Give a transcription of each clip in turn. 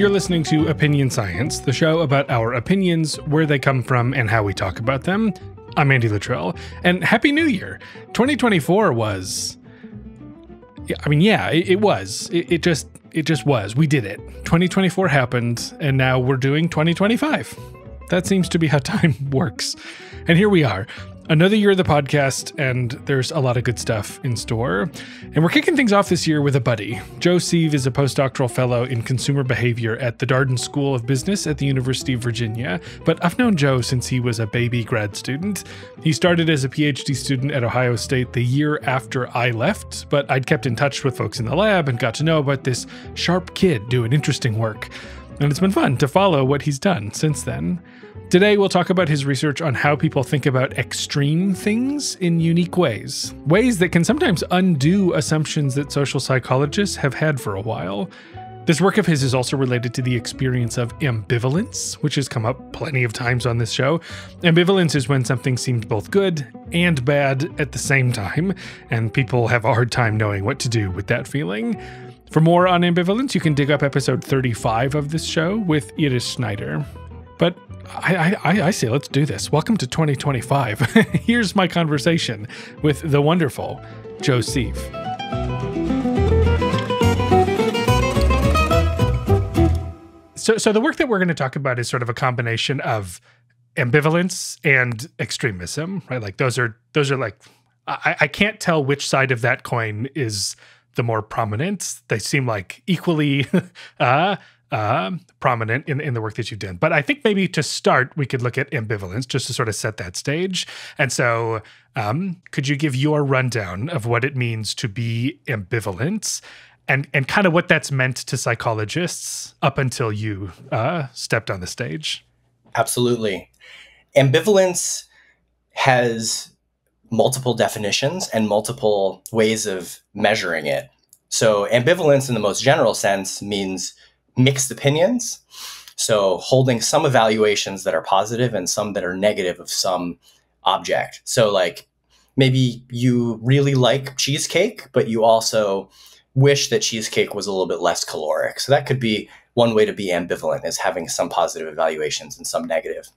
You're listening to Opinion Science, the show about our opinions, where they come from, and how we talk about them. I'm Andy Luttrell, and Happy New Year! 2024 was... it was. It just was. We did it. 2024 happened, and now we're doing 2025. That seems to be how time works. And here we are. Another year of the podcast, and there's a lot of good stuff in store. And we're kicking things off this year with a buddy. Joe Siev is a postdoctoral fellow in consumer behavior at the Darden School of Business at the University of Virginia. But I've known Joe since he was a baby grad student. He started as a PhD student at Ohio State the year after I left, but I'd kept in touch with folks in the lab and got to know about this sharp kid doing interesting work. And it's been fun to follow what he's done since then. Today, we'll talk about his research on how people think about extreme things in unique ways. Ways that can sometimes undo assumptions that social psychologists have had for a while. This work of his is also related to the experience of ambivalence, which has come up plenty of times on this show. Ambivalence is when something seems both good and bad at the same time, and people have a hard time knowing what to do with that feeling. For more on ambivalence, you can dig up episode 35 of this show with Iris Schneider. But I say let's do this. Welcome to 2025. Here's my conversation with the wonderful Joe Siev. So the work that we're going to talk about is sort of a combination of ambivalence and extremism, right? Like those are like, I can't tell which side of that coin is the more prominent. They seem like equally prominent in the work that you've done. But I think maybe to start, we could look at ambivalence just to sort of set that stage. And so could you give your rundown of what it means to be ambivalent and kind of what that's meant to psychologists up until you stepped on the stage? Absolutely. Ambivalence has multiple definitions and multiple ways of measuring it. So ambivalence in the most general sense means mixed opinions. So holding some evaluations that are positive and some that are negative of some object. So like maybe you really like cheesecake, but you also wish that cheesecake was a little bit less caloric. So that could be one way to be ambivalent, is having some positive evaluations and some negative.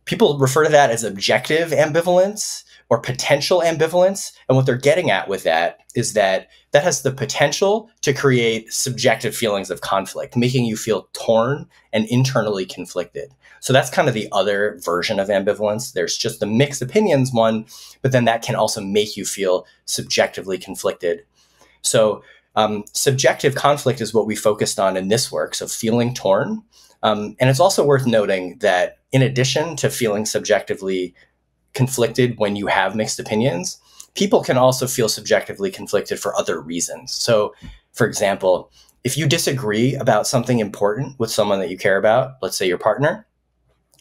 People refer to that as objective ambivalence or potential ambivalence. And what they're getting at with that is that that has the potential to create subjective feelings of conflict, making you feel torn and internally conflicted. So that's kind of the other version of ambivalence. There's just the mixed opinions one, but then that can also make you feel subjectively conflicted. So subjective conflict is what we focused on in this work, so feeling torn. And it's also worth noting that in addition to feeling subjectively conflicted when you have mixed opinions, people can also feel subjectively conflicted for other reasons. So, for example, if you disagree about something important with someone that you care about, let's say your partner,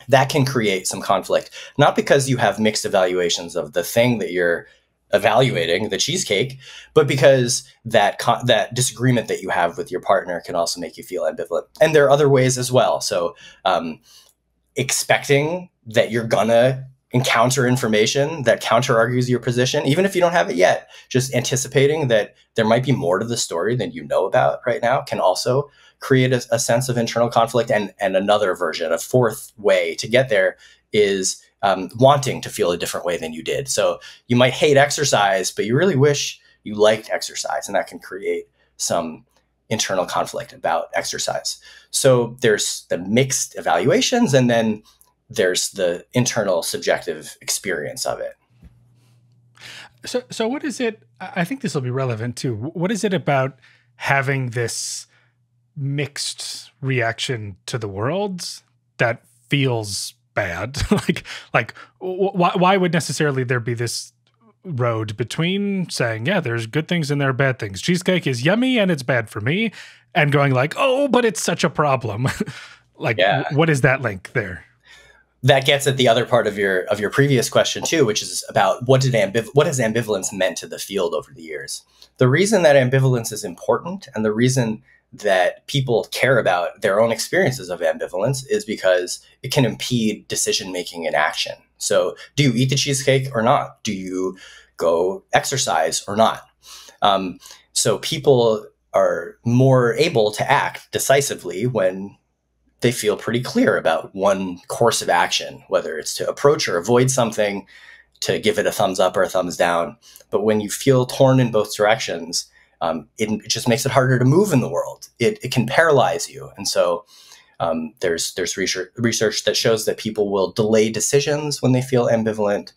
that can create some conflict, not because you have mixed evaluations of the thing that you're evaluating, the cheesecake, but because that disagreement that you have with your partner can also make you feel ambivalent. And there are other ways as well. So expecting that you're gonna encounter information that counter-argues your position, even if you don't have it yet, just anticipating that there might be more to the story than you know about right now can also create a sense of internal conflict. And another version, a fourth way to get there is wanting to feel a different way than you did. So you might hate exercise, but you really wish you liked exercise, and that can create some internal conflict about exercise. So there's the mixed evaluations, and then there's the internal subjective experience of it. So what is it? I think this will be relevant too. What is it about having this mixed reaction to the world that feels bad? Why would necessarily there be this road between saying, yeah, there's good things and there are bad things. Cheesecake is yummy and it's bad for me, and going like, oh, but it's such a problem. What is that link there? That gets at the other part of your previous question too, which is about what has ambivalence meant to the field over the years. The reason that ambivalence is important, and the reason that people care about their own experiences of ambivalence, is because it can impede decision-making and action. So do you eat the cheesecake or not? Do you go exercise or not? So people are more able to act decisively when they feel pretty clear about one course of action, whether it's to approach or avoid something, to give it a thumbs up or a thumbs down. But when you feel torn in both directions, it just makes it harder to move in the world. It can paralyze you. And so there's research that shows that people will delay decisions when they feel ambivalent.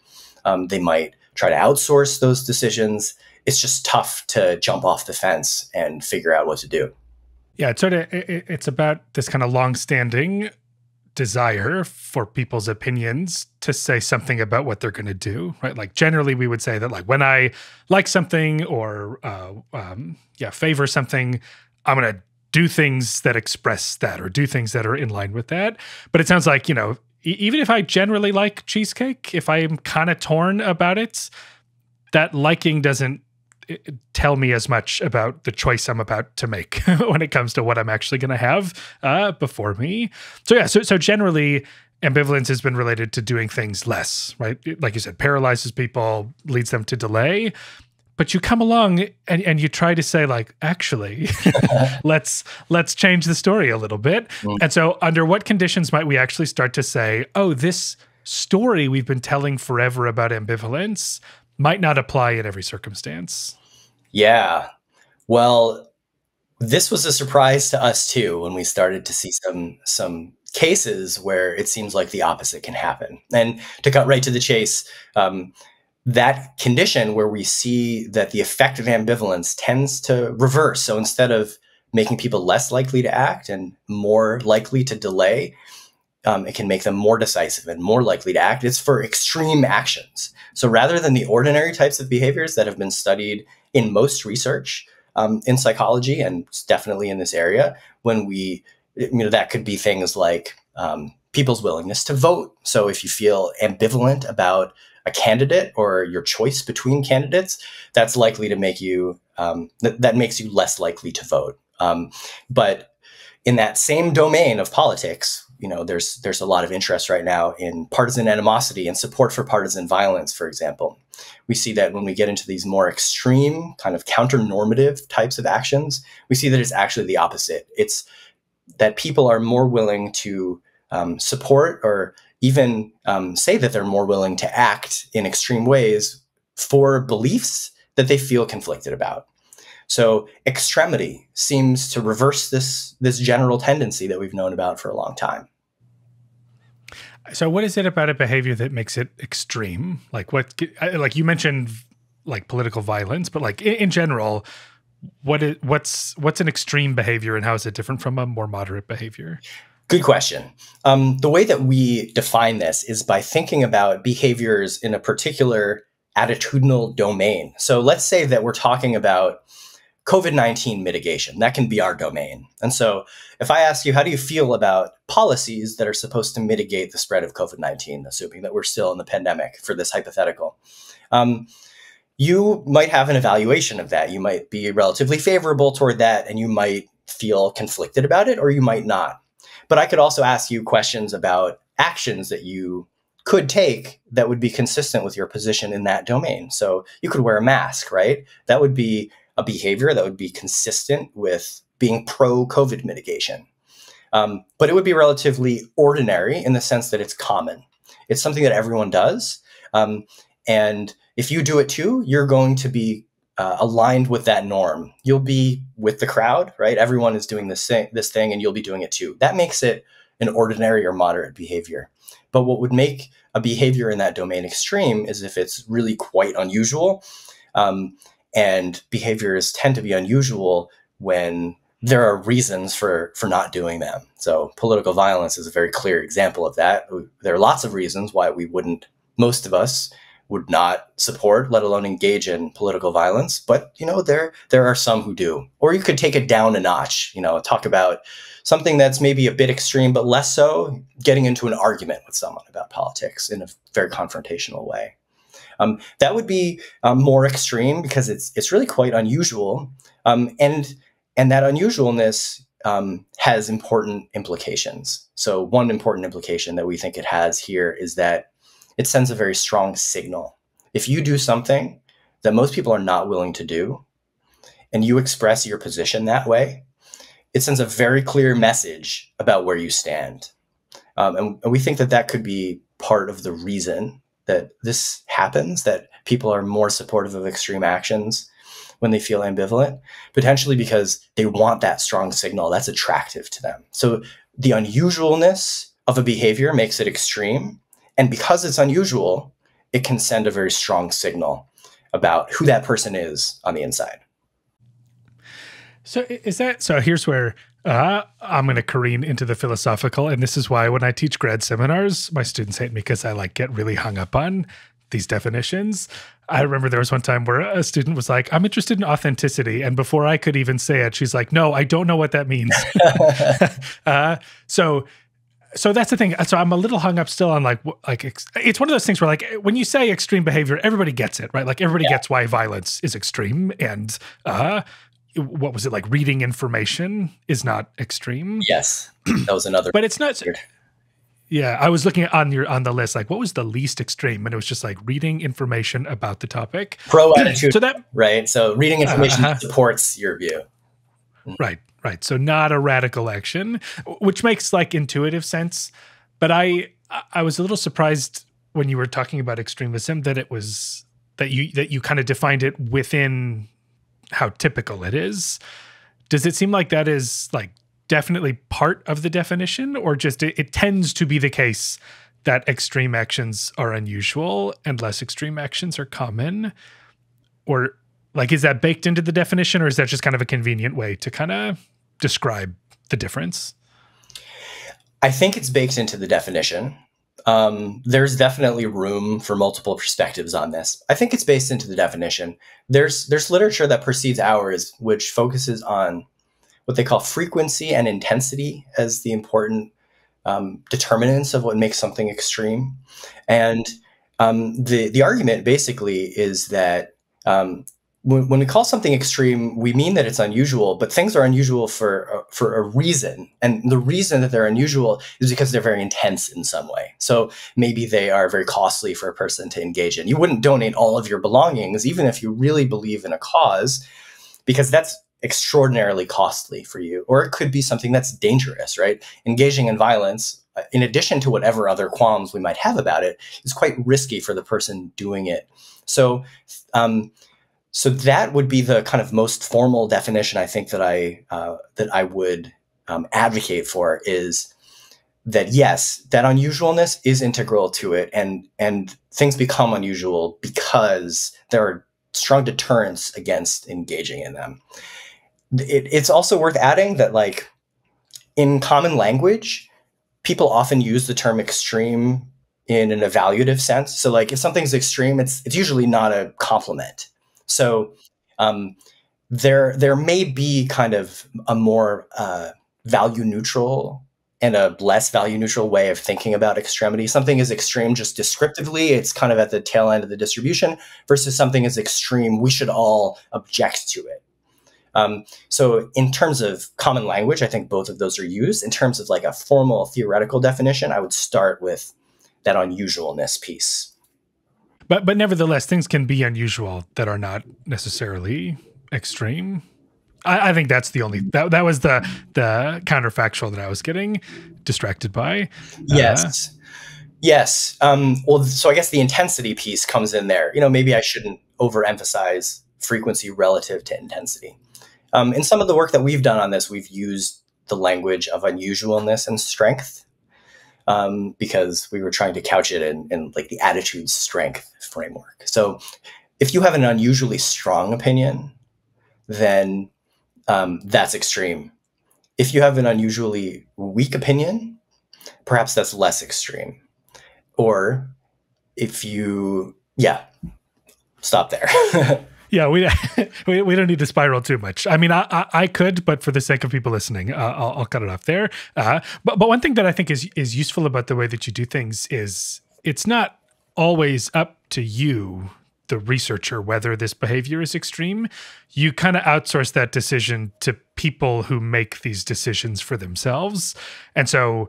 They might try to outsource those decisions. It's just tough to jump off the fence and figure out what to do. Yeah, it's about this kind of longstanding desire for people's opinions to say something about what they're going to do, right? Like generally we would say that like when I like something or favor something, I'm going to do things that express that or do things that are in line with that. But it sounds like, even if I generally like cheesecake, if I'm kind of torn about it, that liking doesn't tell me as much about the choice I'm about to make when it comes to what I'm actually going to have before me. So generally, ambivalence has been related to doing things less, right? Like you said, paralyzes people, leads them to delay. But you come along and you try to say like, actually, let's change the story a little bit. And so under what conditions might we actually start to say, oh, this story we've been telling forever about ambivalence might not apply in every circumstance? Yeah. Well, this was a surprise to us too when we started to see some cases where it seems like the opposite can happen. And to cut right to the chase, that condition where we see that the effect of ambivalence tends to reverse. So instead of making people less likely to act and more likely to delay, it can make them more decisive and more likely to act. It's for extreme actions. So rather than the ordinary types of behaviors that have been studied in most research in psychology, and definitely in this area, that could be things like people's willingness to vote. So if you feel ambivalent about a candidate or your choice between candidates, that's likely to make you, that makes you less likely to vote. But in that same domain of politics, there's a lot of interest right now in partisan animosity and support for partisan violence, for example. We see that when we get into these more extreme kind of counter-normative types of actions, we see that it's actually the opposite. It's that people are more willing to support or even say that they're more willing to act in extreme ways for beliefs that they feel conflicted about. So extremity seems to reverse this general tendency that we've known about for a long time. So what is it about a behavior that makes it extreme? Like like you mentioned, like political violence, but like in general, what's an extreme behavior and how is it different from a more moderate behavior? Good question. The way that we define this is by thinking about behaviors in a particular attitudinal domain. So let's say that we're talking about COVID-19 mitigation. That can be our domain. And so if I ask you, how do you feel about policies that are supposed to mitigate the spread of COVID-19, assuming that we're still in the pandemic for this hypothetical, you might have an evaluation of that. You might be relatively favorable toward that, and you might feel conflicted about it, or you might not. But I could also ask you questions about actions that you could take that would be consistent with your position in that domain. So you could wear a mask, right? That would be a behavior that would be consistent with being pro-COVID mitigation. But it would be relatively ordinary in the sense that it's common. It's something that everyone does. And if you do it too, you're going to be aligned with that norm. You'll be with the crowd, right? Everyone is doing this thing, and you'll be doing it too. That makes it an ordinary or moderate behavior. But what would make a behavior in that domain extreme is if it's really quite unusual. And behaviors tend to be unusual when there are reasons for not doing them. So political violence is a very clear example of that. There are lots of reasons why most of us would not support, let alone engage in political violence. But, there are some who do. Or you could take it down a notch, talk about something that's maybe a bit extreme, but less so, getting into an argument with someone about politics in a very confrontational way. That would be more extreme because it's really quite unusual. And that unusualness has important implications. So one important implication that we think it has here is that it sends a very strong signal. If you do something that most people are not willing to do, and you express your position that way, it sends a very clear message about where you stand. And we think that that could be part of the reason that this happens, that people are more supportive of extreme actions when they feel ambivalent, potentially because they want that strong signal that's attractive to them. So the unusualness of a behavior makes it extreme. And because it's unusual, it can send a very strong signal about who that person is on the inside. So here's where I'm going to careen into the philosophical. And this is why when I teach grad seminars, my students hate me because I get really hung up on these definitions. I remember there was one time where a student was like, I'm interested in authenticity. And before I could even say it, she's like, no, I don't know what that means. So that's the thing. So I'm a little hung up still on it's one of those things where when you say extreme behavior, everybody gets it, right? Everybody gets why violence is extreme. And what was it, reading information is not extreme? Yes, that was another. But it's not. Yeah, I was looking on the list, what was the least extreme? And it was just reading information about the topic. Pro attitude, right? So reading information supports your view. Right. So not a radical action, which makes intuitive sense. But I was a little surprised when you were talking about extremism that it was that you kind of defined it within how typical it is. Does it seem like that is definitely part of the definition, or just it tends to be the case that extreme actions are unusual and less extreme actions are common? Or is that baked into the definition, or is that just kind of a convenient way to kind of describe the difference? I think it's baked into the definition. There's definitely room for multiple perspectives on this. I think it's based into the definition. There's literature that precedes ours, which focuses on what they call frequency and intensity as the important determinants of what makes something extreme. And the argument basically is that when we call something extreme, we mean that it's unusual, but things are unusual for a reason. And the reason that they're unusual is because they're very intense in some way. So maybe they are very costly for a person to engage in. You wouldn't donate all of your belongings, even if you really believe in a cause, because that's extraordinarily costly for you. Or it could be something that's dangerous, right? Engaging in violence, in addition to whatever other qualms we might have about it, is quite risky for the person doing it. So that would be the kind of most formal definition I think that I would advocate for, is that yes, that unusualness is integral to it, and things become unusual because there are strong deterrents against engaging in them. It's also worth adding that in common language, people often use the term extreme in an evaluative sense. So if something's extreme, it's usually not a compliment. So there may be kind of a more value neutral and a less value neutral way of thinking about extremity. Something is extreme just descriptively, it's kind of at the tail end of the distribution, versus something is extreme, we should all object to it. So in terms of common language, I think both of those are used. In terms of a formal theoretical definition, I would start with that unusualness piece. But nevertheless, things can be unusual that are not necessarily extreme. I think that's the only that was the counterfactual that I was getting distracted by. Yes. Well, so I guess the intensity piece comes in there. Maybe I shouldn't overemphasize frequency relative to intensity. In some of the work that we've done on this, we've used the language of unusualness and strength, because we were trying to couch it in the attitude strength framework. So if you have an unusually strong opinion, then that's extreme. If you have an unusually weak opinion, perhaps that's less extreme. Or if you, stop there. Yeah, we don't need to spiral too much. I mean, I could, but for the sake of people listening, I'll cut it off there. But one thing that I think is useful about the way that you do things is it's not always up to you, the researcher, whether this behavior is extreme. You kind of outsource that decision to people who make these decisions for themselves. And so,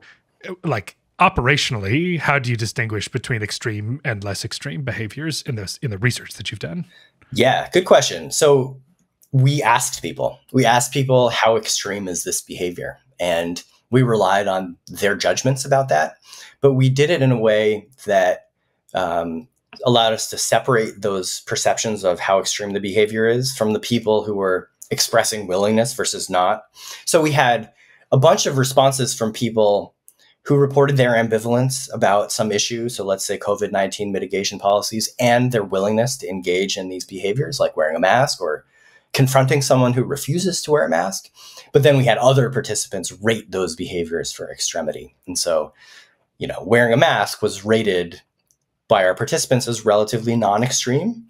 operationally, how do you distinguish between extreme and less extreme behaviors in the research that you've done? Yeah, good question. So We asked people, how extreme is this behavior? And we relied on their judgments about that. But we did it in a way that allowed us to separate those perceptions of how extreme the behavior is from the people who were expressing willingness versus not. So we had a bunch of responses from people who reported their ambivalence about some issue. So let's say COVID-19 mitigation policies and their willingness to engage in these behaviors like wearing a mask or confronting someone who refuses to wear a mask. But then we had other participants rate those behaviors for extremity. And so, wearing a mask was rated by our participants as relatively non-extreme,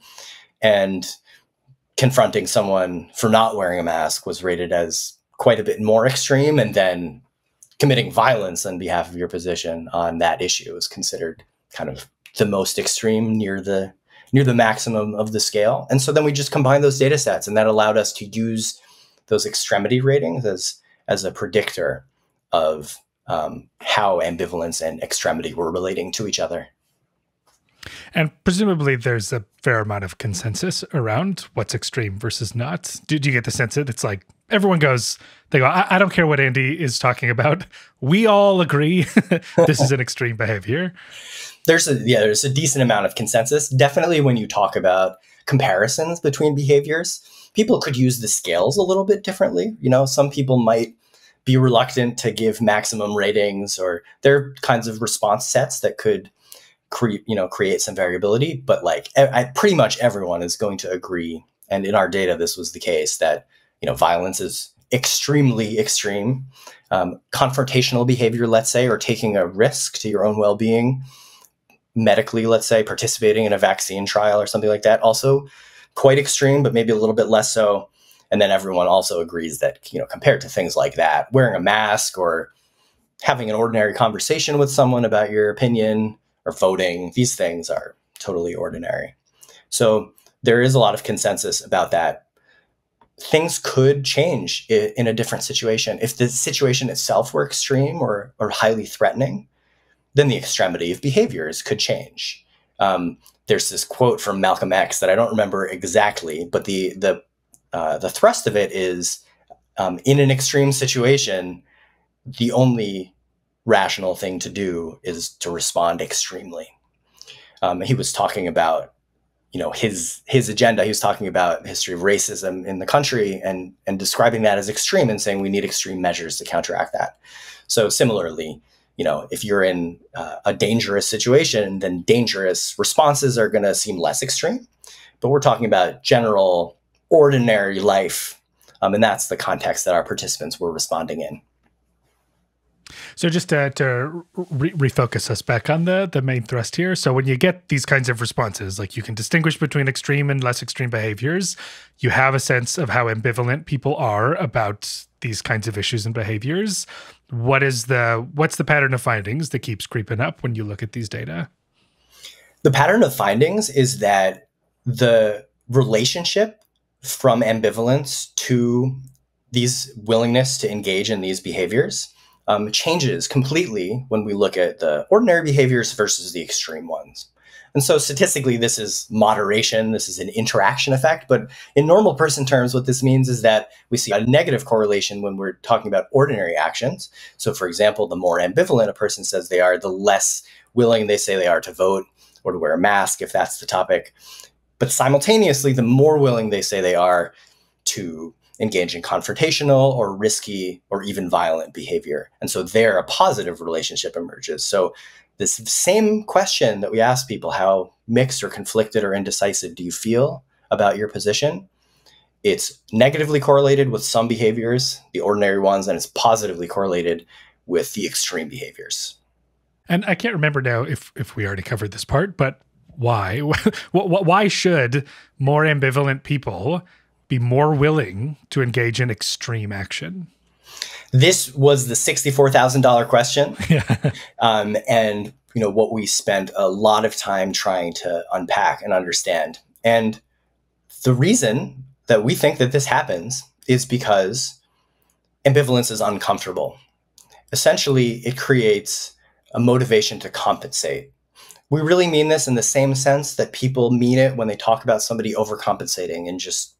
and confronting someone for not wearing a mask was rated as quite a bit more extreme. And then committing violence on behalf of your position on that issue is considered kind of the most extreme, near the maximum of the scale. And so then we just combined those data sets, and that allowed us to use those extremity ratings as a predictor of how ambivalence and extremity were relating to each other. And presumably there's a fair amount of consensus around what's extreme versus not. Did you get the sense that it's like everyone they go, I don't care what Andy is talking about. We all agree this is an extreme behavior. There's a decent amount of consensus. Definitely when you talk about comparisons between behaviors, people could use the scales a little bit differently. Some people might be reluctant to give maximum ratings, or there are kinds of response sets that could create some variability. But pretty much everyone is going to agree. And in our data, this was the case, that violence is extremely extreme. Confrontational behavior, let's say, or taking a risk to your own well-being, medically, let's say, participating in a vaccine trial or something like that, also quite extreme, but maybe a little bit less so. And then everyone also agrees that, compared to things like that, wearing a mask or having an ordinary conversation with someone about your opinion or voting, these things are totally ordinary. So there is a lot of consensus about that. Things could change in a different situation. If the situation itself were extreme or highly threatening, then the extremity of behaviors could change. There's this quote from Malcolm X that I don't remember exactly, but the thrust of it is, in an extreme situation, the only rational thing to do is to respond extremely. He was talking about, his agenda. He was talking about the history of racism in the country and describing that as extreme and saying we need extreme measures to counteract that. So similarly, if you're in a dangerous situation, then dangerous responses are going to seem less extreme. But we're talking about general, ordinary life. And that's the context that our participants were responding in. So just to refocus us back on the main thrust here. So when you get these kinds of responses, like you can distinguish between extreme and less extreme behaviors, you have a sense of how ambivalent people are about these kinds of issues and behaviors. What's the pattern of findings that keeps creeping up when you look at these data? The pattern of findings is that the relationship from ambivalence to these willingness to engage in these behaviors changes completely when we look at the ordinary behaviors versus the extreme ones. And so statistically, this is moderation. This is an interaction effect. But in normal person terms, what this means is that we see a negative correlation when we're talking about ordinary actions. So for example, the more ambivalent a person says they are, the less willing they say they are to vote or to wear a mask, if that's the topic. But simultaneously, the more willing they say they are to engage in confrontational or risky or even violent behavior. And so there a positive relationship emerges. So this same question that we ask people, how mixed or conflicted or indecisive do you feel about your position? It's negatively correlated with some behaviors, the ordinary ones, and it's positively correlated with the extreme behaviors. And I can't remember now if we already covered this part, but why? Why should more ambivalent people be more willing to engage in extreme action? This was the $64,000 question. Yeah. And what we spent a lot of time trying to unpack and understand. And the reason that we think that this happens is because ambivalence is uncomfortable. Essentially, it creates a motivation to compensate. We really mean this in the same sense that people mean it when they talk about somebody overcompensating and just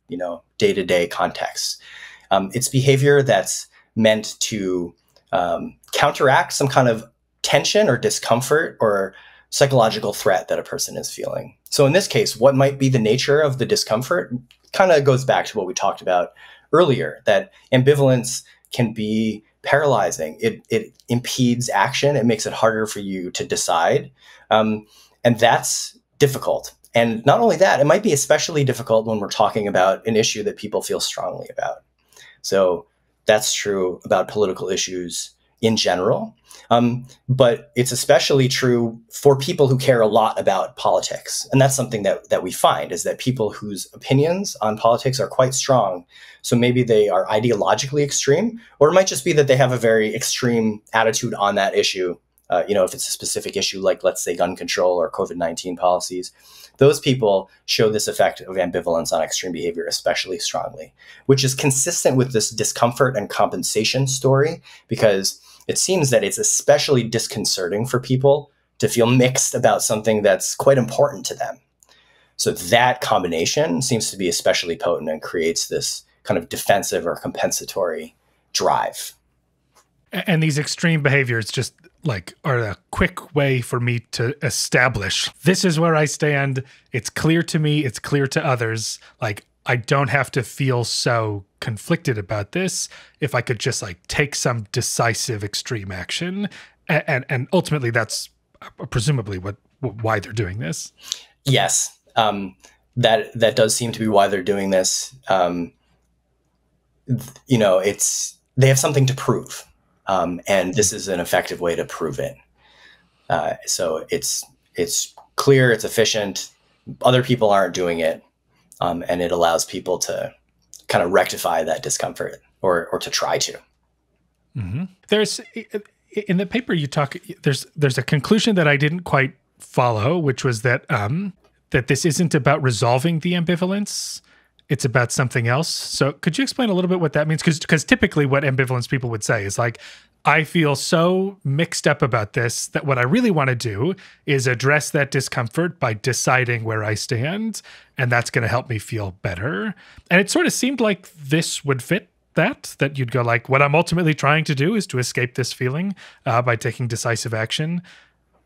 day-to-day contexts. It's behavior that's meant to counteract some kind of tension or discomfort or psychological threat that a person is feeling. So in this case, what might be the nature of the discomfort kind of goes back to what we talked about earlier, that ambivalence can be paralyzing. It impedes action. It makes it harder for you to decide. And that's difficult. And not only that, it might be especially difficult when we're talking about an issue that people feel strongly about. So that's true about political issues in general. But it's especially true for people who care a lot about politics. And that's something that we find, is that people whose opinions on politics are quite strong. So maybe they are ideologically extreme, or it might just be that they have a very extreme attitude on that issue. If it's a specific issue, like let's say gun control or COVID-19 policies, those people show this effect of ambivalence on extreme behavior especially strongly, which is consistent with this discomfort and compensation story, because it seems that it's especially disconcerting for people to feel mixed about something that's quite important to them. So that combination seems to be especially potent and creates this kind of defensive or compensatory drive. And these extreme behaviors just are a quick way for me to establish this is where I stand. It's clear to me. It's clear to others. I don't have to feel so conflicted about this if I could just take some decisive extreme action. And ultimately that's presumably why they're doing this. Yes. That does seem to be why they're doing this. They have something to prove. And this is an effective way to prove it. So it's clear, it's efficient. Other people aren't doing it. And it allows people to kind of rectify that discomfort or to try to. Mm-hmm. There's in the paper you talk, there's a conclusion that I didn't quite follow, which was that that this isn't about resolving the ambivalence. It's about something else. So could you explain a little bit what that means? Because typically what ambivalence people would say is I feel so mixed up about this that what I really want to do is address that discomfort by deciding where I stand, and that's going to help me feel better. And it sort of seemed like this would fit that you'd go what I'm ultimately trying to do is to escape this feeling by taking decisive action.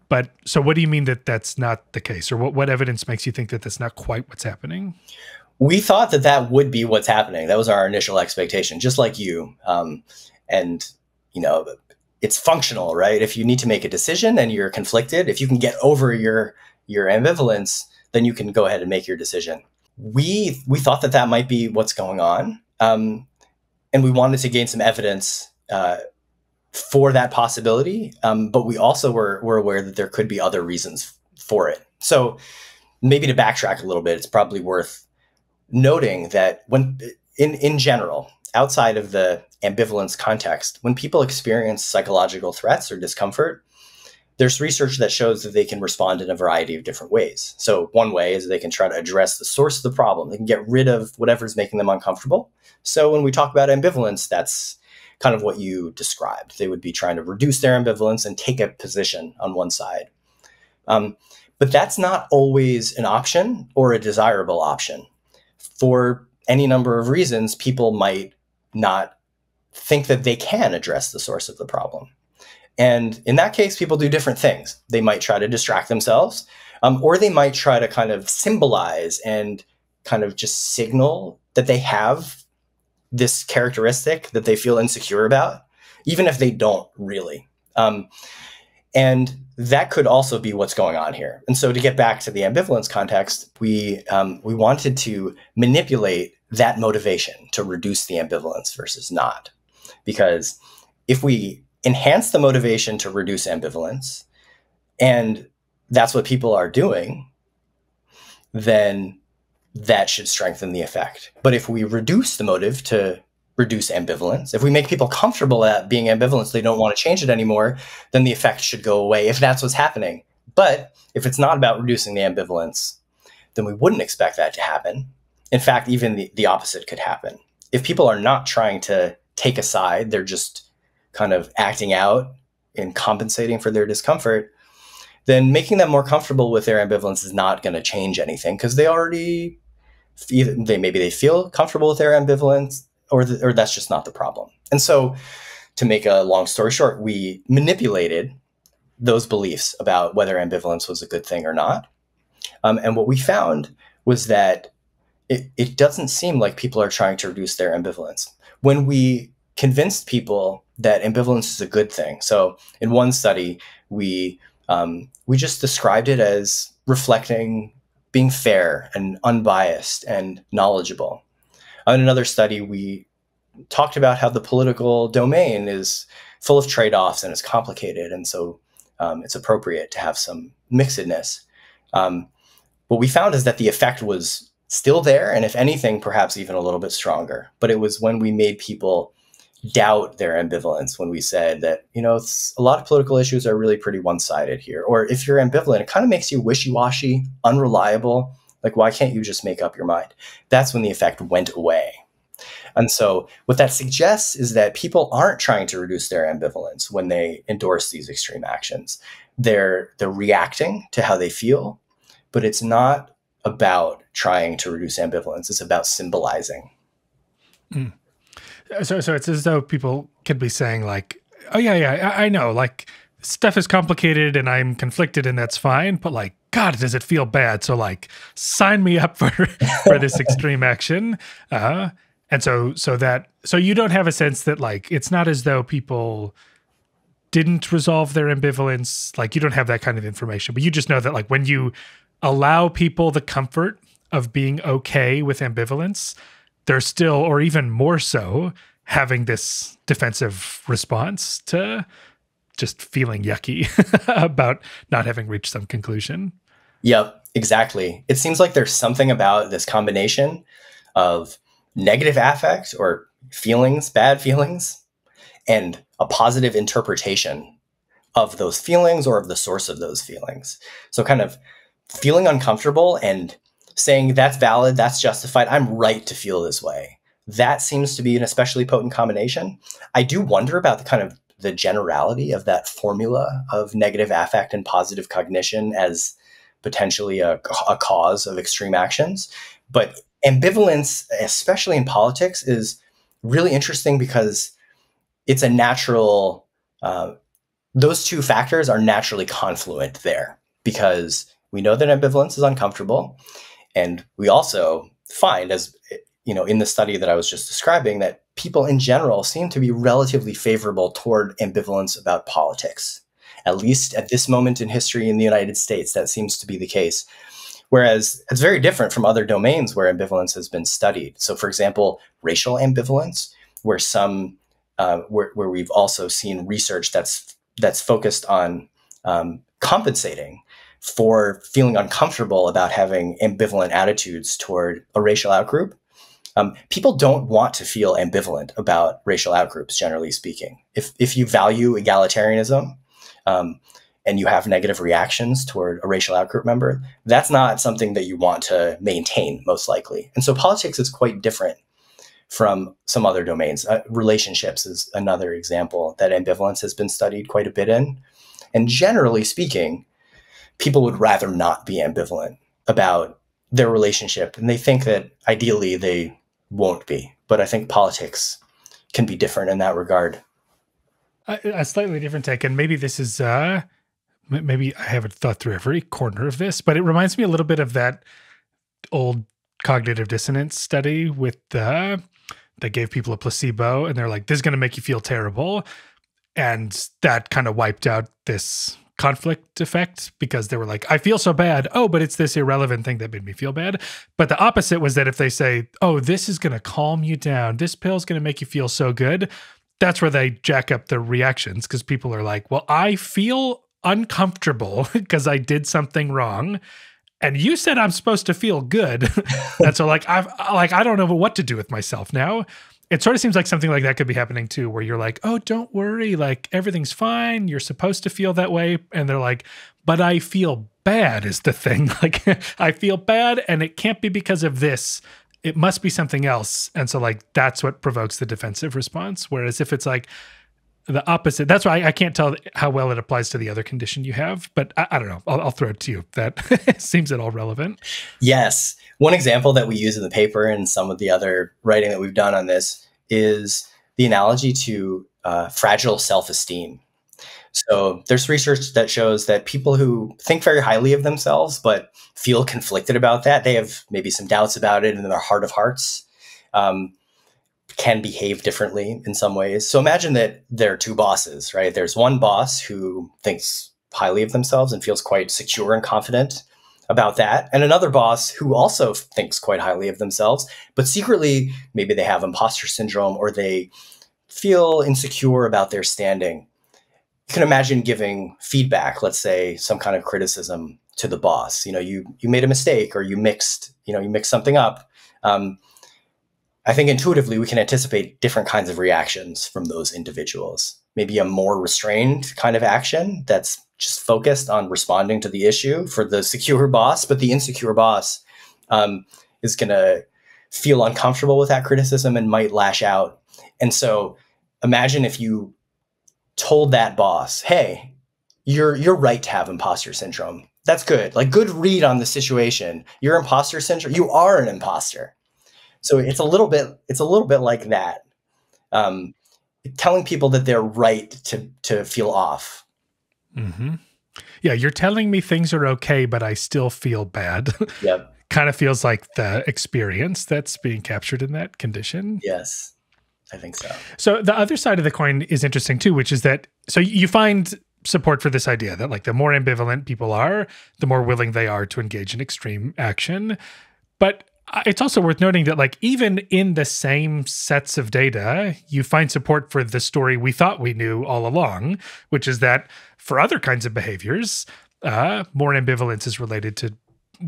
But so what do you mean that that's not the case? Or what evidence makes you think that that's not quite what's happening? We thought that would be what's happening. That was our initial expectation, just like you. It's functional, right? If you need to make a decision and you're conflicted, if you can get over your ambivalence, then you can go ahead and make your decision. We thought that might be what's going on. And we wanted to gain some evidence for that possibility. But we also were aware that there could be other reasons for it. So maybe to backtrack a little bit, it's probably worth noting that when in general, outside of the ambivalence context, when people experience psychological threats or discomfort, there's research that shows that they can respond in a variety of different ways. So one way is they can try to address the source of the problem. They can get rid of whatever's making them uncomfortable. So when we talk about ambivalence, that's kind of what you described. They would be trying to reduce their ambivalence and take a position on one side. But that's not always an option or a desirable option. For any number of reasons, people might not think that they can address the source of the problem. And in that case, people do different things. They might try to distract themselves, or they might try to kind of symbolize and kind of just signal that they have this characteristic that they feel insecure about, even if they don't really. And that could also be what's going on here. And so to get back to the ambivalence context, we wanted to manipulate that motivation to reduce the ambivalence versus not. Because if we enhance the motivation to reduce ambivalence, and that's what people are doing, then that should strengthen the effect. But if we reduce the motive to reduce ambivalence, if we make people comfortable at being ambivalent, so they don't want to change it anymore, then the effect should go away if that's what's happening. But if it's not about reducing the ambivalence, then we wouldn't expect that to happen. In fact, even the opposite could happen. If people are not trying to take a side, they're just kind of acting out and compensating for their discomfort, then making them more comfortable with their ambivalence is not going to change anything because they already either maybe they feel comfortable with their ambivalence, or that's just not the problem. And so, to make a long story short, we manipulated those beliefs about whether ambivalence was a good thing or not. And what we found was that it doesn't seem like people are trying to reduce their ambivalence. When we convinced people that ambivalence is a good thing, so in one study, we just described it as reflecting being fair and unbiased and knowledgeable. In another study, we talked about how the political domain is full of trade-offs and it's complicated, and so it's appropriate to have some mixedness. What we found is that the effect was still there, and if anything, perhaps even a little bit stronger. But it was when we made people doubt their ambivalence, when we said that, a lot of political issues are really pretty one-sided here. Or if you're ambivalent, it kind of makes you wishy-washy, unreliable. Like, why can't you just make up your mind? That's when the effect went away. And so what that suggests is that people aren't trying to reduce their ambivalence when they endorse these extreme actions. They're reacting to how they feel, but it's not about trying to reduce ambivalence. It's about symbolizing. Mm. So it's as though people could be saying like, oh yeah, I know, like stuff is complicated and I'm conflicted and that's fine, but like, God, does it feel bad? So like, sign me up for this extreme action. And so you don't have a sense that like, it's not as though people didn't resolve their ambivalence. Like you don't have that kind of information, but you just know that like when you allow people the comfort of being okay with ambivalence, they're still, or even more so, having this defensive response to just feeling yucky about not having reached some conclusion. Yep, exactly. It seems like there's something about this combination of negative affect or feelings, bad feelings, and a positive interpretation of those feelings or of the source of those feelings. So kind of feeling uncomfortable and saying that's valid, that's justified, I'm right to feel this way. That seems to be an especially potent combination. I do wonder about the generality of that formula of negative affect and positive cognition as potentially a cause of extreme actions. But ambivalence, especially in politics, is really interesting because it's a natural, those two factors are naturally confluent there because we know that ambivalence is uncomfortable. And we also find, as in the study that I was just describing, that people in general seem to be relatively favorable toward ambivalence about politics. At least at this moment in history in the United States, that seems to be the case. Whereas it's very different from other domains where ambivalence has been studied. So, for example, racial ambivalence, where where we've also seen research that's focused on compensating for feeling uncomfortable about having ambivalent attitudes toward a racial outgroup. People don't want to feel ambivalent about racial outgroups, generally speaking. If you value egalitarianism and you have negative reactions toward a racial outgroup member, that's not something that you want to maintain, most likely. And so politics is quite different from some other domains. Relationships is another example that ambivalence has been studied quite a bit in. And generally speaking, people would rather not be ambivalent about their relationship. And they think that ideally they won't be. But I think politics can be different in that regard. A slightly different take. And maybe this is, maybe I haven't thought through every corner of this, but it reminds me a little bit of that old cognitive dissonance study with they gave people a placebo and they're like, this is going to make you feel terrible. And that kind of wiped out this conflict effect because they were like, I feel so bad. Oh, but it's this irrelevant thing that made me feel bad. But the opposite was that if they say, oh, this is going to calm you down, this pill is going to make you feel so good, that's where they jack up the reactions because people are like, well, I feel uncomfortable because I did something wrong. And you said I'm supposed to feel good. And so I don't know what to do with myself now. It sort of seems like something like that could be happening too, where you're like, oh, don't worry, like everything's fine. You're supposed to feel that way. And they're like, but I feel bad is the thing. Like I feel bad and it can't be because of this. It must be something else. And so like, that's what provokes the defensive response. Whereas if it's like, the opposite. That's why I can't tell how well it applies to the other condition you have, but I don't know. I'll throw it to you. That seems at all relevant. Yes. One example that we use in the paper and some of the other writing that we've done on this is the analogy to fragile self-esteem. So there's research that shows that people who think very highly of themselves but feel conflicted about that, they have maybe some doubts about it in their heart of hearts, can behave differently in some ways. So imagine that there are two bosses, right? There's one boss who thinks highly of themselves and feels quite secure and confident about that, and another boss who also thinks quite highly of themselves, but secretly maybe they have imposter syndrome or they feel insecure about their standing. You can imagine giving feedback, let's say some kind of criticism to the boss. You made a mistake or you mixed something up. I think intuitively we can anticipate different kinds of reactions from those individuals. Maybe a more restrained kind of action that's just focused on responding to the issue for the secure boss, but the insecure boss is going to feel uncomfortable with that criticism and might lash out. And so imagine if you told that boss, hey, you're right to have imposter syndrome. That's good. Like, good read on the situation. Your imposter syndrome, you are an imposter. So it's a little bit like that. Telling people that they're right to feel off. Mm-hmm. Yeah, you're telling me things are okay, but I still feel bad. Yep. Kind of feels like the experience that's being captured in that condition. Yes, I think so. So the other side of the coin is interesting too, which is that, so you find support for this idea that like the more ambivalent people are, the more willing they are to engage in extreme action. But it's also worth noting that like even in the same sets of data, you find support for the story we thought we knew all along, which is that for other kinds of behaviors, more ambivalence is related to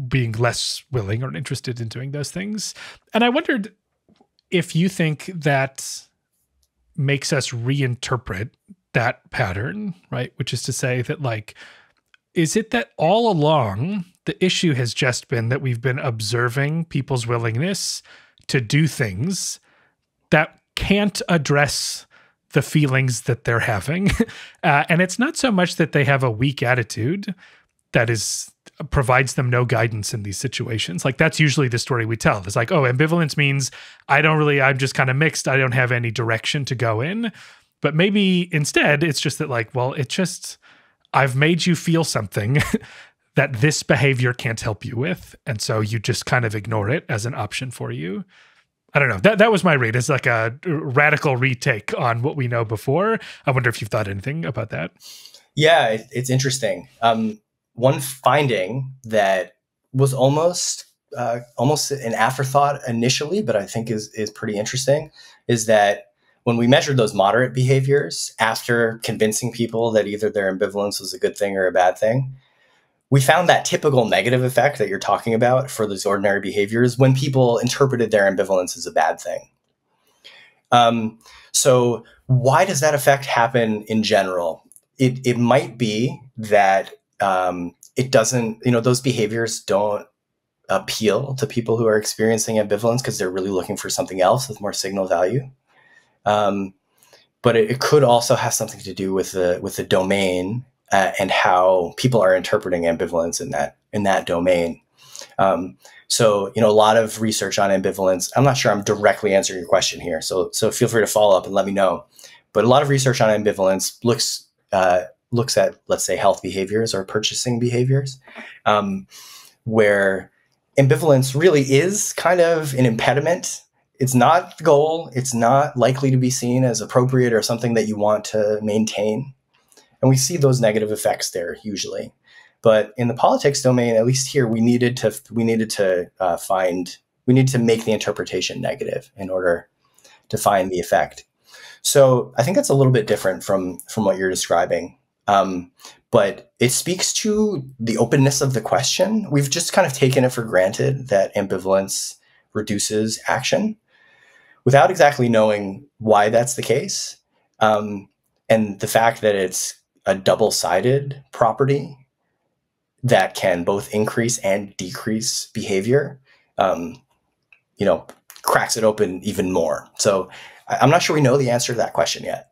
being less willing or interested in doing those things. And I wondered if you think that makes us reinterpret that pattern, right? Which is to say that like, is it that all along the issue has just been that we've been observing people's willingness to do things that can't address the feelings that they're having? And it's not so much that they have a weak attitude that provides them no guidance in these situations. Like that's usually the story we tell. It's like, oh, ambivalence means I'm just kind of mixed. I don't have any direction to go in. But maybe instead it's just that like, well, I've made you feel something that this behavior can't help you with. And so you just kind of ignore it as an option for you. I don't know. That was my read. It's like a radical retake on what we know before. I wonder if you've thought anything about that. Yeah, it's interesting. One finding that was almost an afterthought initially, but I think is pretty interesting, is that when we measured those moderate behaviors after convincing people that either their ambivalence was a good thing or a bad thing, we found that typical negative effect that you're talking about for those ordinary behaviors when people interpreted their ambivalence as a bad thing. So why does that effect happen in general? It might be that it doesn't, those behaviors don't appeal to people who are experiencing ambivalence because they're really looking for something else with more signal value. But it could also have something to do with the domain and how people are interpreting ambivalence in that domain. So a lot of research on ambivalence. I'm not sure I'm directly answering your question here, so feel free to follow up and let me know. But a lot of research on ambivalence looks at, let's say, health behaviors or purchasing behaviors, where ambivalence really is kind of an impediment. It's not the goal. It's not likely to be seen as appropriate or something that you want to maintain. And we see those negative effects there usually. But in the politics domain, at least here, we needed to make the interpretation negative in order to find the effect. So I think that's a little bit different from what you're describing. But it speaks to the openness of the question. We've just kind of taken it for granted that ambivalence reduces action without exactly knowing why that's the case. And the fact that it's a double-sided property that can both increase and decrease behavior, cracks it open even more. So I'm not sure we know the answer to that question yet.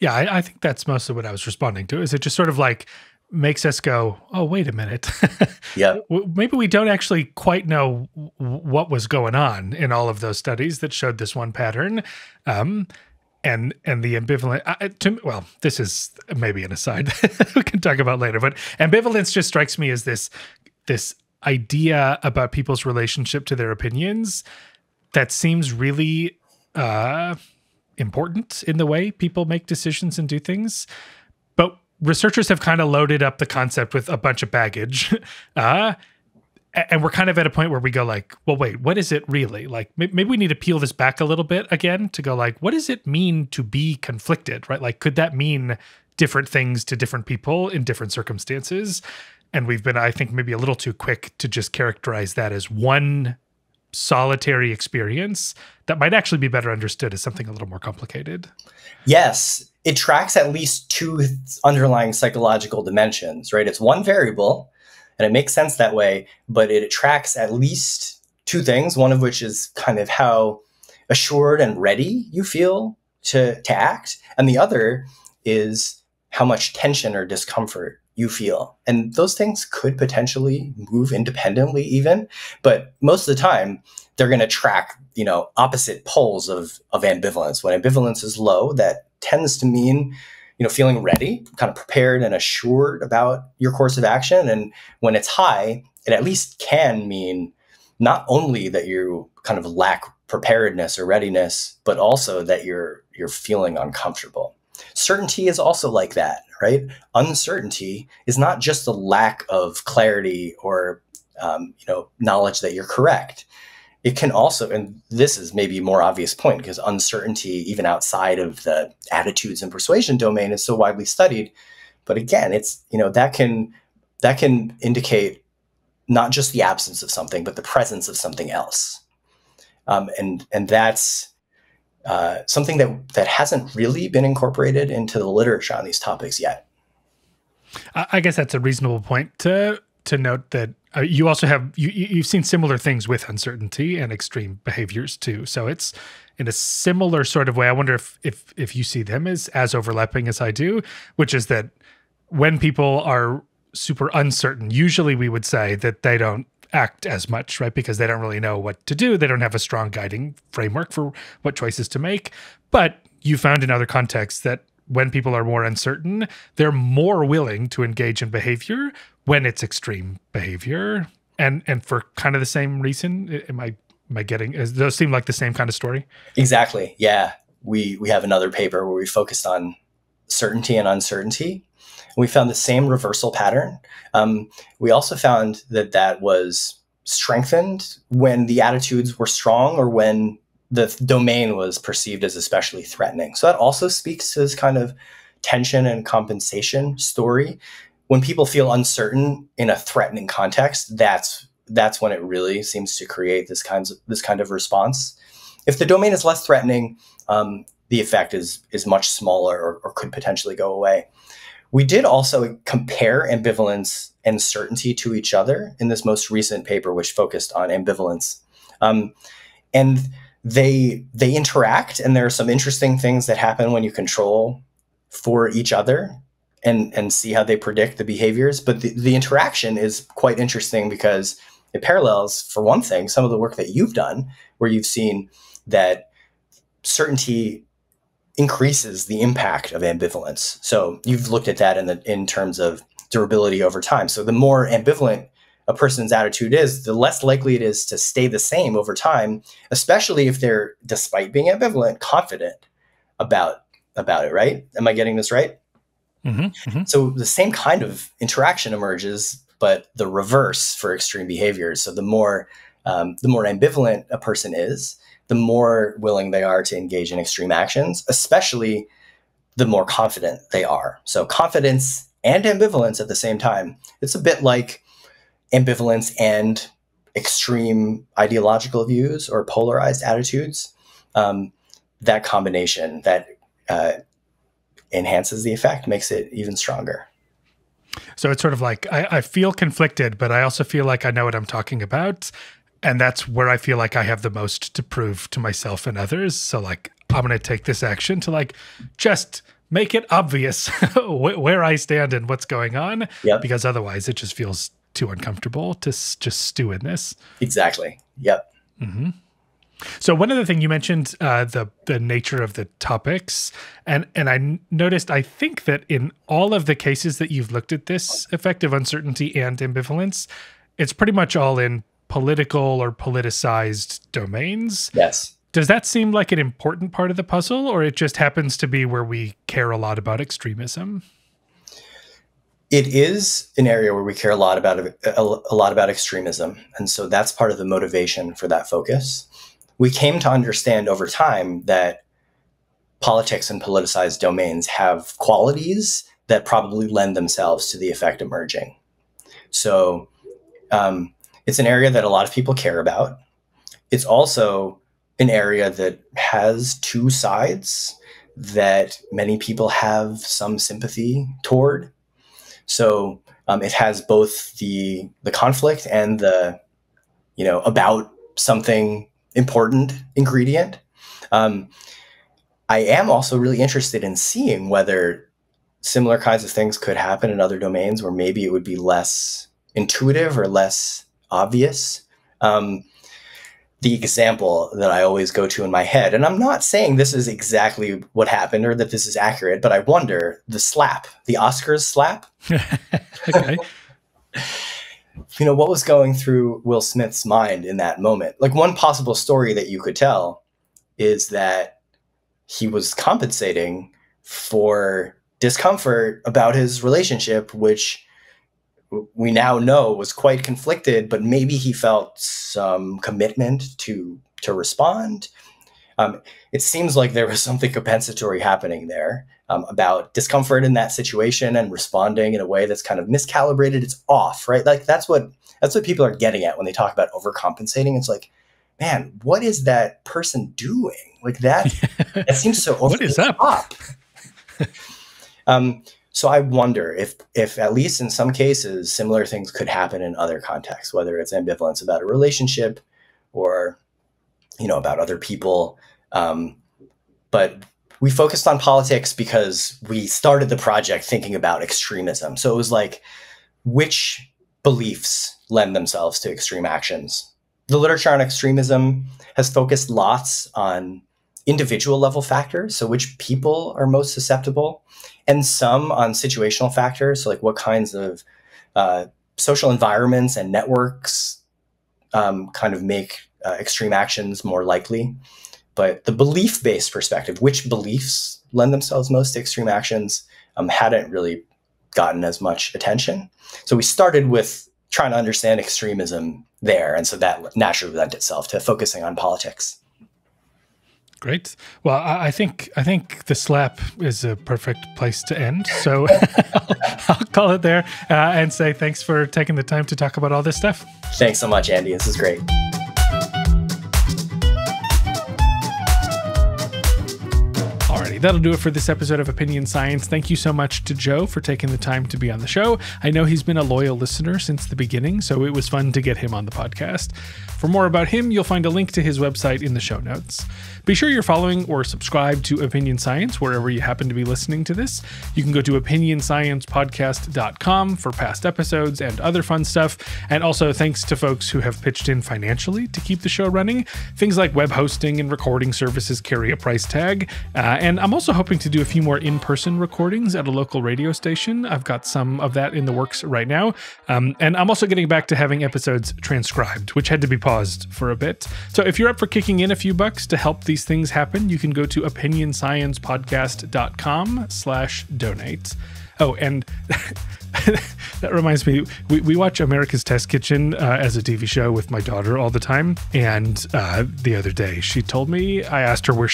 Yeah, I think that's mostly what I was responding to. Is it just sort of like makes us go, oh, wait a minute. Yep. Maybe we don't actually quite know what was going on in all of those studies that showed this one pattern. And the ambivalent, well, this is maybe an aside we can talk about later, but ambivalence just strikes me as this idea about people's relationship to their opinions that seems really important in the way people make decisions and do things. But researchers have kind of loaded up the concept with a bunch of baggage. And we're kind of at a point where we go like, well, wait, what is it really? Like, maybe we need to peel this back a little bit again to go like, what does it mean to be conflicted, right? Like, could that mean different things to different people in different circumstances? And we've been, I think, maybe a little too quick to just characterize that as one solitary experience that might actually be better understood as something a little more complicated. Yes, it tracks at least two underlying psychological dimensions, right? It's one variable, and it makes sense that way, but it tracks at least two things, one of which is kind of how assured and ready you feel to act, and the other is how much tension or discomfort you feel. And those things could potentially move independently even, but most of the time they're going to track, opposite poles of ambivalence. When ambivalence is low, that tends to mean, feeling ready, kind of prepared and assured about your course of action. And when it's high, it at least can mean not only that you kind of lack preparedness or readiness, but also that you're feeling uncomfortable. Certainty is also like that, right? Uncertainty is not just a lack of clarity or, knowledge that you're correct. It can also, and this is maybe a more obvious point because uncertainty, even outside of the attitudes and persuasion domain, is so widely studied. But again, it's, that can indicate not just the absence of something, but the presence of something else. And that's something that hasn't really been incorporated into the literature on these topics yet. I guess that's a reasonable point to note that you also have you've seen similar things with uncertainty and extreme behaviors too. So it's in a similar sort of way. I wonder if you see them as overlapping as I do, which is that when people are super uncertain, usually we would say that they don't act as much, right? Because they don't really know what to do. They don't have a strong guiding framework for what choices to make. But you found in other contexts that when people are more uncertain, they're more willing to engage in behavior when it's extreme behavior. And for kind of the same reason, am I getting, those seem like the same kind of story? Exactly. Yeah. We have another paper where we focused on certainty and uncertainty. We found the same reversal pattern. We also found that was strengthened when the attitudes were strong or when the domain was perceived as especially threatening. So that also speaks to this kind of tension and compensation story. When people feel uncertain in a threatening context, that's when it really seems to create this kind of response. If the domain is less threatening, the effect is much smaller or could potentially go away. We did also compare ambivalence and certainty to each other in this most recent paper, which focused on ambivalence. And they interact, and there are some interesting things that happen when you control for each other and see how they predict the behaviors. But the interaction is quite interesting because it parallels, for one thing, some of the work that you've done, where you've seen that certainty increases the impact of ambivalence. So you've looked at that in terms of durability over time. So the more ambivalent a person's attitude is, the less likely it is to stay the same over time, especially if they're, despite being ambivalent, confident about it, right? Am I getting this right? Mm-hmm, mm-hmm. So the same kind of interaction emerges, but the reverse for extreme behaviors. So the more ambivalent a person is, the more willing they are to engage in extreme actions, especially the more confident they are. So confidence and ambivalence at the same time. It's a bit like ambivalence and extreme ideological views or polarized attitudes. That combination that enhances the effect, makes it even stronger. So it's sort of like, I feel conflicted, but I also feel like I know what I'm talking about. And that's where I feel like I have the most to prove to myself and others. So like, I'm going to take this action to like just make it obvious where I stand and what's going on, Yep. because otherwise it just feels too uncomfortable to just stew in this. Exactly. Yep. Mm-hmm. So one other thing you mentioned, the nature of the topics, and I noticed, I think that in all of the cases that you've looked at this affective uncertainty and ambivalence, it's pretty much all in political or politicized domains. Yes. Does that seem like an important part of the puzzle, or it just happens to be where we care a lot about extremism? It is an area where we care a lot about extremism, and so that's part of the motivation for that focus. We came to understand over time that politics and politicized domains have qualities that probably lend themselves to the effect emerging. So it's an area that a lot of people care about. It's also an area that has two sides that many people have some sympathy toward. So it has both the conflict and the, about something important ingredient. I am also really interested in seeing whether similar kinds of things could happen in other domains where maybe it would be less intuitive or less obvious. The example that I always go to in my head, and I'm not saying this is exactly what happened or that this is accurate, but I wonder, the slap, the Oscars slap. Okay. What was going through Will Smith's mind in that moment? Like, one possible story that you could tell is that he was compensating for discomfort about his relationship, which we now know was quite conflicted, but maybe he felt some commitment to respond. It seems like there was something compensatory happening there about discomfort in that situation and responding in a way that's kind of miscalibrated. It's off, right? Like that's what people are getting at when they talk about overcompensating. It's like, man, what is that person doing? Like that seems so over the top. So I wonder if at least in some cases, similar things could happen in other contexts, whether it's ambivalence about a relationship or, about other people. But we focused on politics because we started the project thinking about extremism. So it was like, which beliefs lend themselves to extreme actions? The literature on extremism has focused lots on individual level factors, so which people are most susceptible, and some on situational factors, so like what kinds of social environments and networks kind of make extreme actions more likely. But the belief-based perspective, which beliefs lend themselves most to extreme actions, hadn't really gotten as much attention. So we started with trying to understand extremism there, and so that naturally lent itself to focusing on politics. Great. Well, I think the slap is a perfect place to end. So I'll call it there and say thanks for taking the time to talk about all this stuff. Thanks so much, Andy. This is great. That'll do it for this episode of Opinion Science. Thank you so much to Joe for taking the time to be on the show. I know he's been a loyal listener since the beginning, so it was fun to get him on the podcast. For more about him, you'll find a link to his website in the show notes. Be sure you're following or subscribe to Opinion Science wherever you happen to be listening to this. You can go to opinionsciencepodcast.com for past episodes and other fun stuff. And also thanks to folks who have pitched in financially to keep the show running. Things like web hosting and recording services carry a price tag. And I'm also hoping to do a few more in-person recordings at a local radio station. I've got some of that in the works right now. And I'm also getting back to having episodes transcribed, which had to be paused for a bit. So if you're up for kicking in a few bucks to help these things happen, you can go to opinionsciencepodcast.com/donate. Oh, and that reminds me, we watch America's Test Kitchen as a TV show with my daughter all the time. And the other day she told me, I asked her where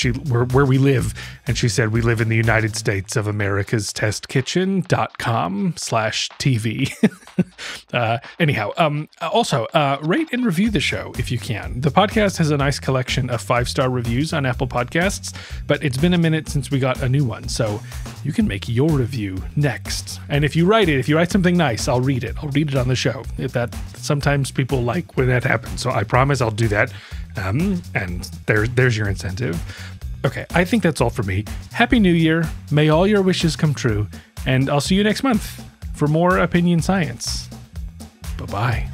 we live. And she said, we live in the United States of America's Test Kitchen.com/TV. Anyhow, also rate and review the show if you can. The podcast has a nice collection of 5-star reviews on Apple Podcasts, but it's been a minute since we got a new one. So you can make your review next. And if you write something nice, I'll read it. I'll read it on the show. Sometimes people like when that happens. So I promise I'll do that. And there's your incentive. Okay, I think that's all for me. Happy New Year. May all your wishes come true. And I'll see you next month for more Opinion Science. Bye-bye.